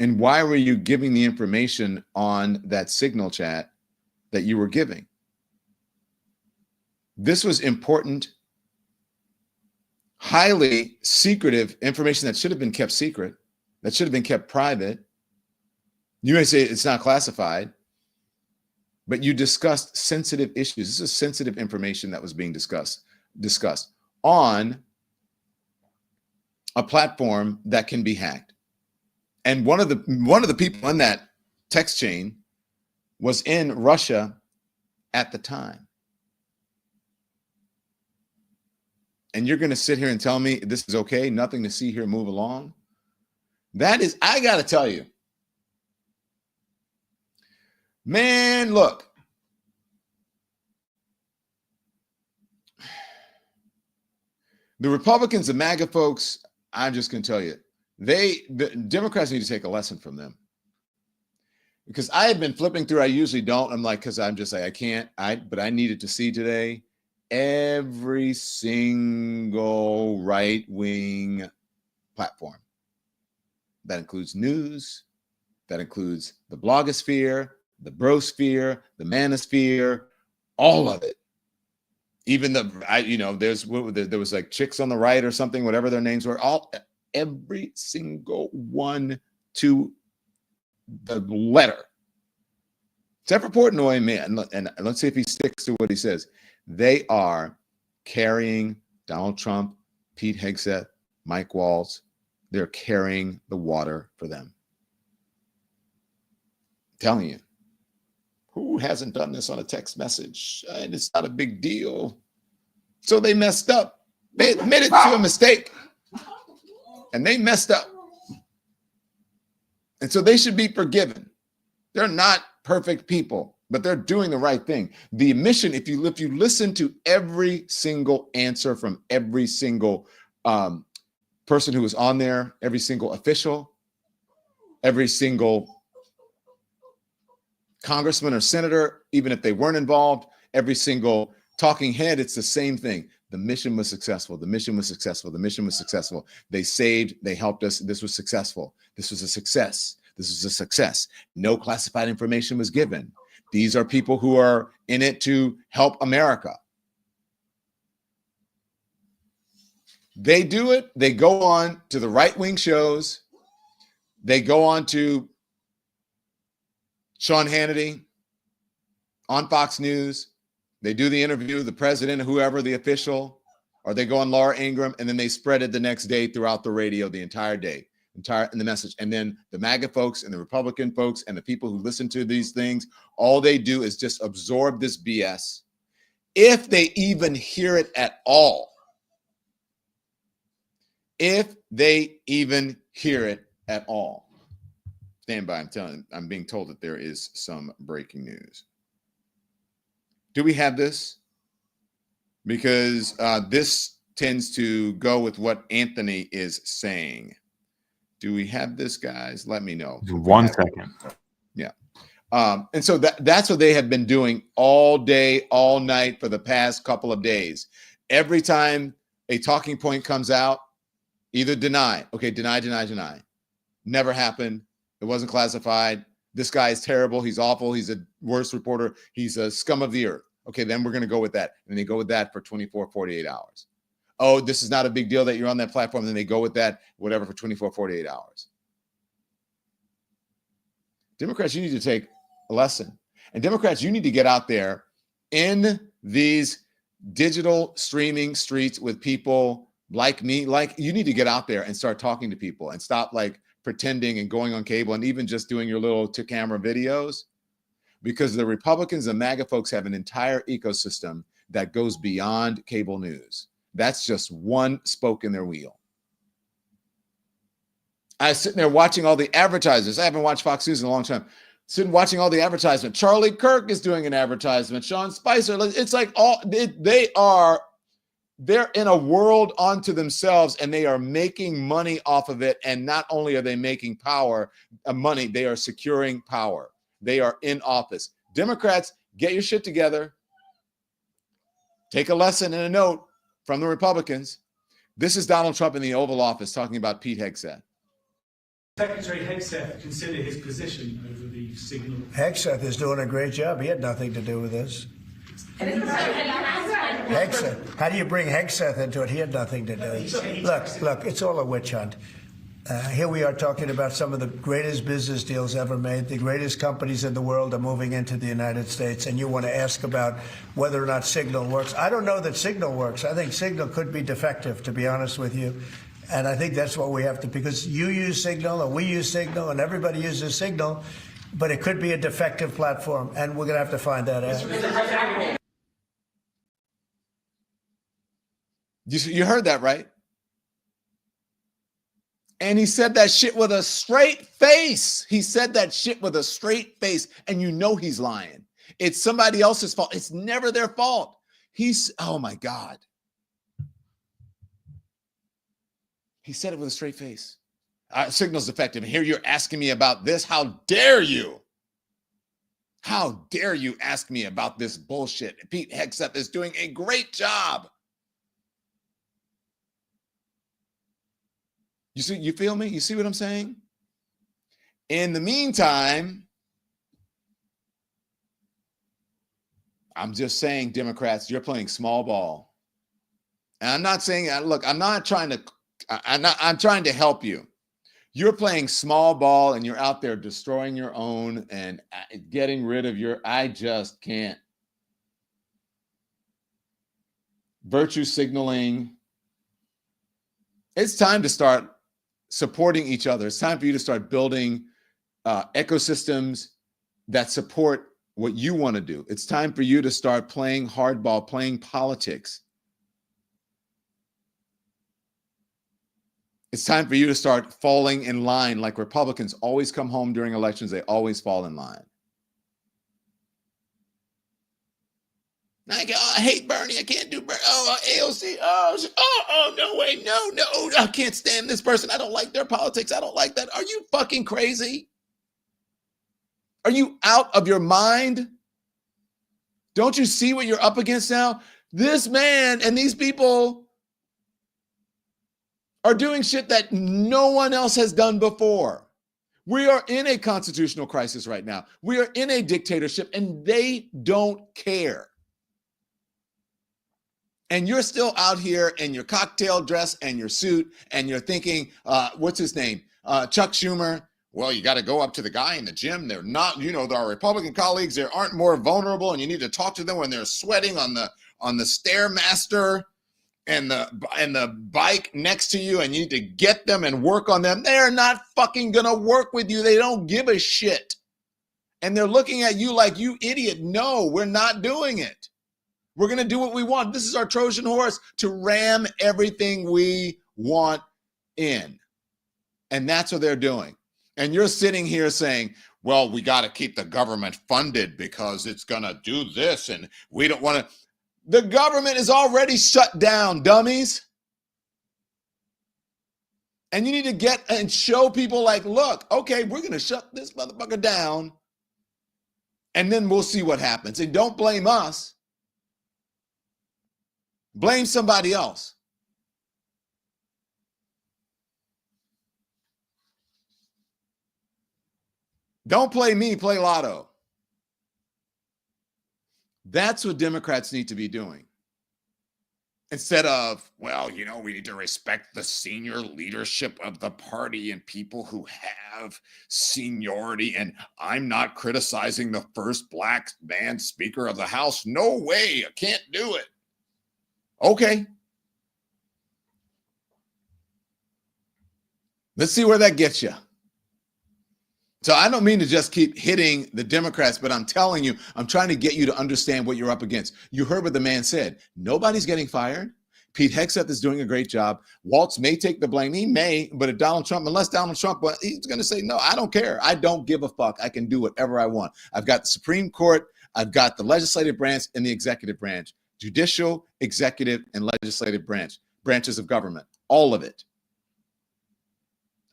And why were you giving the information on that Signal chat that you were giving? This was important, highly secretive information that should have been kept secret, that should have been kept private. You may say it's not classified, but you discussed sensitive issues. This is sensitive information that was being discussed on a platform that can be hacked. And one of the people in that text chain was in Russia at the time. And you're going to sit here and tell me this is okay, nothing to see here, move along? That is, I got to tell you, man, look. The Republicans, the MAGA folks, I'm just going to tell you, the Democrats need to take a lesson from them. Because I had been flipping through, I usually don't. I'm like, because I'm just like, I can't, but I needed to see today every single right-wing platform. That includes news, that includes the blogosphere, the brosphere, the manosphere, all of it. Even there was like Chicks on the Right or something, whatever their names were, every single one to the letter. Except for Portnoy, man, and let's see if he sticks to what he says. They are carrying Donald Trump, Pete Hegseth, Mike Waltz. They're carrying the water for them. I'm telling you. Who hasn't done this on a text message? And it's not a big deal. So they messed up. They admitted to a mistake. And they messed up. And so they should be forgiven. They're not perfect people, but they're doing the right thing. The admission, if you listen to every single answer from every single person who was on there, every single official, every single congressman or senator, even if they weren't involved, every single talking head, it's the same thing. The mission was successful. The mission was successful. The mission was successful. They saved, they helped us. This was successful. This was a success. This was a success. No classified information was given. These are people who are in it to help America. They do it. They go on to the right-wing shows. They go on to Sean Hannity on Fox News. They do the interview, the president, whoever, the official, or they go on Laura Ingraham, and then they spread it the next day throughout the radio, the entire day, in the message. And then the MAGA folks and the Republican folks and the people who listen to these things, all they do is just absorb this BS. If they even hear it at all. If they even hear it at all. Stand by, I'm being told that there is some breaking news. Do we have this? Because this tends to go with what Anthony is saying. Do we have this, guys? Let me know. 1 second. Yeah. And so that's what they have been doing all day, all night for the past couple of days. Every time a talking point comes out, either deny. Okay, deny. Never happened. It wasn't classified. This guy is terrible. He's awful. He's a worst reporter. He's a scum of the earth. Okay, then we're going to go with that. And they go with that for 24, 48 hours. Oh, this is not a big deal that you're on that platform. Then they go with that, whatever, for 24, 48 hours. Democrats, you need to take lesson. And Democrats, you need to get out there in these digital streaming streets with people like me. Like, you need to get out there and start talking to people and stop like pretending and going on cable and even just doing your little to camera videos, because the Republicans and MAGA folks have an entire ecosystem that goes beyond cable news. That's just one spoke in their wheel. I was sitting there watching all the advertisers. I haven't watched Fox News in a long time. Sitting watching all the advertisement. Charlie Kirk is doing an advertisement. Sean Spicer. It's like they're in a world unto themselves, and they are making money off of it. And not only are they making money, they are securing power. They are in office. Democrats, get your shit together. Take a lesson and a note from the Republicans. This is Donald Trump in the Oval Office talking about Pete Hegseth. Secretary Hegseth consider his position over the signal? Hegseth is doing a great job. He had nothing to do with this. Hegseth. How do you bring Hegseth into it? He had nothing to do. Look, it's all a witch hunt. Here we are talking about some of the greatest business deals ever made. The greatest companies in the world are moving into the United States, and you want to ask about whether or not Signal works. I don't know that Signal works. I think Signal could be defective, to be honest with you. And I think that's what we have to, because you use Signal and we use Signal and everybody uses Signal, but it could be a defective platform, and we're going to have to find that out. You heard that, right? And he said that shit with a straight face. He said that shit with a straight face, and you know he's lying. It's somebody else's fault. It's never their fault. Oh my God. He said it with a straight face. Signal's defective. And here you're asking me about this. How dare you? How dare you ask me about this bullshit? Pete Hegseth is doing a great job. You see, you feel me? You see what I'm saying? In the meantime, I'm just saying, Democrats, you're playing small ball. And I'm not saying, look, I'm trying to help you. You're playing small ball and you're out there destroying your own and getting rid of I just can't. Virtue signaling. It's time to start supporting each other. It's time for you to start building ecosystems that support what you want to do. It's time for you to start playing hardball, playing politics. It's time for you to start falling in line like Republicans always come home during elections. They always fall in line. I hate Bernie. I can't do Bernie. Oh, AOC. Oh, no way. No. I can't stand this person. I don't like their politics. I don't like that. Are you fucking crazy? Are you out of your mind? Don't you see what you're up against now? This man and these people are doing shit that no one else has done before. We are in a constitutional crisis right now. We are in a dictatorship, and they don't care. And you're still out here in your cocktail dress and your suit, and you're thinking, what's his name? Chuck Schumer. Well, you got to go up to the guy in the gym. They're not, our Republican colleagues, they aren't more vulnerable, and you need to talk to them when they're sweating on the Stairmaster and the bike next to you, and you need to get them and work on them. They're not fucking gonna work with you. They don't give a shit. And they're looking at you like, you idiot. No, we're not doing it. We're gonna do what we want. This is our Trojan horse to ram everything we want in. And that's what they're doing. And you're sitting here saying, well, we got to keep the government funded because it's gonna do this, and we don't want to. The government is already shut down, dummies. And you need to get and show people like, look, okay, we're going to shut this motherfucker down, and then we'll see what happens. And don't blame us. Blame somebody else. Don't play me, play Lotto. That's what Democrats need to be doing. Instead of, well, you know, we need to respect the senior leadership of the party and people who have seniority. And I'm not criticizing the first black man Speaker of the House. No way. I can't do it. Okay. Let's see where that gets you. So I don't mean to just keep hitting the Democrats, but I'm telling you, I'm trying to get you to understand what you're up against. You heard what the man said. Nobody's getting fired. Pete Hegseth is doing a great job. Waltz may take the blame. He may, but if Donald Trump, unless Donald Trump, well, he's going to say, no, I don't care. I don't give a fuck. I can do whatever I want. I've got the Supreme Court. I've got the legislative branch and the executive branch, judicial, executive, and legislative branches of government, all of it.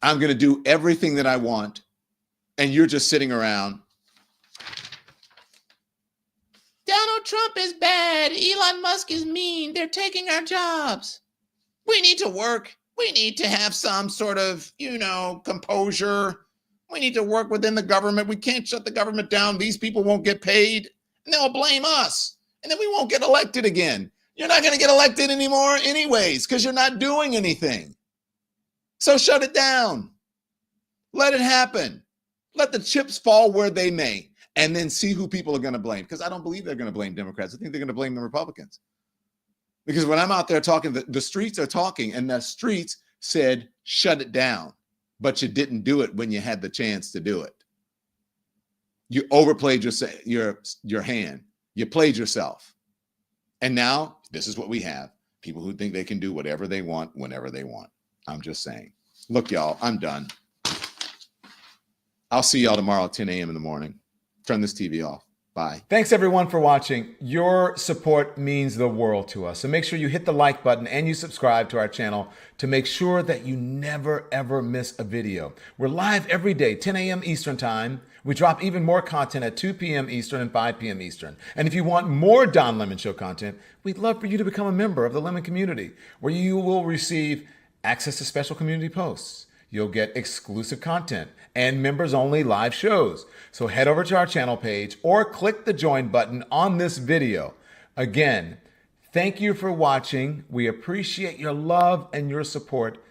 I'm going to do everything that I want. And you're just sitting around. Donald Trump is bad. Elon Musk is mean. They're taking our jobs. We need to work. We need to have some sort of, composure. We need to work within the government. We can't shut the government down. These people won't get paid. And they'll blame us. And then we won't get elected again. You're not going to get elected anymore anyways because you're not doing anything. So shut it down. Let it happen. Let the chips fall where they may, and then see who people are going to blame. Because I don't believe they're going to blame Democrats. I think they're going to blame the Republicans. Because when I'm out there talking, the streets are talking, and the streets said, shut it down. But you didn't do it when you had the chance to do it. You overplayed your hand. You played yourself. And now this is what we have. People who think they can do whatever they want, whenever they want. I'm just saying. Look, y'all, I'm done. I'll see y'all tomorrow at 10 a.m. in the morning. Turn this TV off. Bye. Thanks, everyone, for watching. Your support means the world to us. So make sure you hit the like button and you subscribe to our channel to make sure that you never, ever miss a video. We're live every day, 10 a.m. Eastern Time. We drop even more content at 2 p.m. Eastern and 5 p.m. Eastern. And if you want more Don Lemon Show content, we'd love for you to become a member of the Lemon community, where you will receive access to special community posts. You'll get exclusive content and members-only live shows. So head over to our channel page or click the join button on this video. Again, thank you for watching. We appreciate your love and your support.